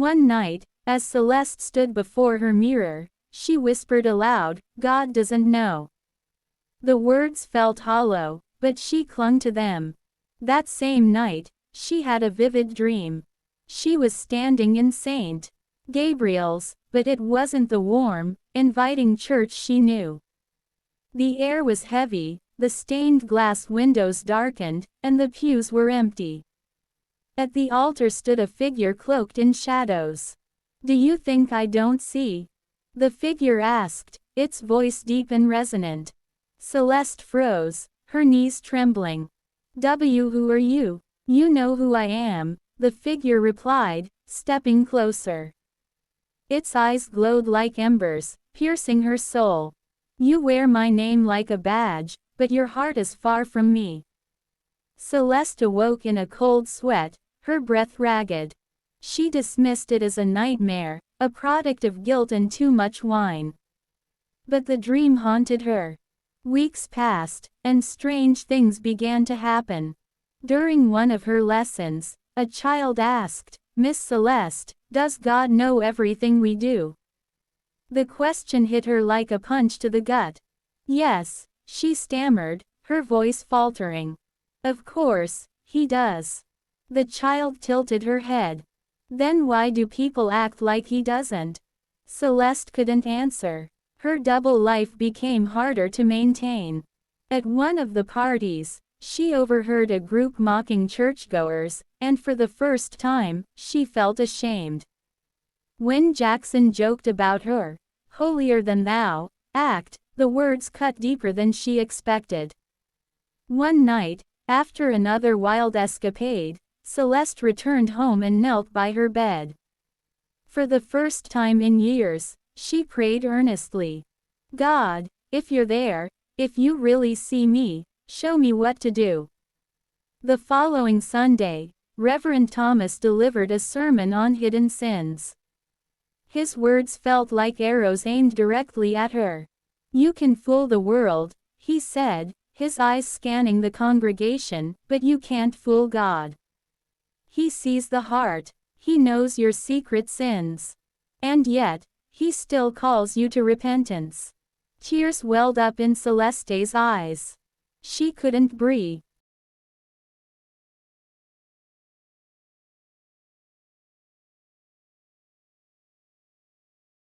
One night, as Celeste stood before her mirror, she whispered aloud, "God doesn't know." The words felt hollow, but she clung to them. That same night, she had a vivid dream. She was standing in St. Gabriel's, but it wasn't the warm, inviting church she knew. The air was heavy, the stained glass windows darkened, and the pews were empty. At the altar stood a figure cloaked in shadows. "Do you think I don't see?" the figure asked, its voice deep and resonant. Celeste froze, her knees trembling. "Who are you?" "You know who I am," the figure replied, stepping closer. Its eyes glowed like embers, piercing her soul. "You wear my name like a badge, but your heart is far from me." Celeste awoke in a cold sweat, her breath ragged. She dismissed it as a nightmare, a product of guilt and too much wine. But the dream haunted her. Weeks passed, and strange things began to happen. During one of her lessons, a child asked, "Miss Celeste, does God know everything we do?" The question hit her like a punch to the gut. "Yes," she stammered, her voice faltering. "Of course, He does." The child tilted her head. "Then why do people act like He doesn't?" Celeste couldn't answer. Her double life became harder to maintain. At one of the parties, she overheard a group mocking churchgoers, and for the first time, she felt ashamed. When Jackson joked about her holier-than-thou act, the words cut deeper than she expected. One night, after another wild escapade, Celeste returned home and knelt by her bed. For the first time in years, she prayed earnestly. "God, if you're there, if you really see me, show me what to do." The following Sunday, Reverend Thomas delivered a sermon on hidden sins. His words felt like arrows aimed directly at her. "You can fool the world," he said, his eyes scanning the congregation, "but you can't fool God. He sees the heart. He knows your secret sins. And yet, He still calls you to repentance." Tears welled up in Celeste's eyes. She couldn't breathe.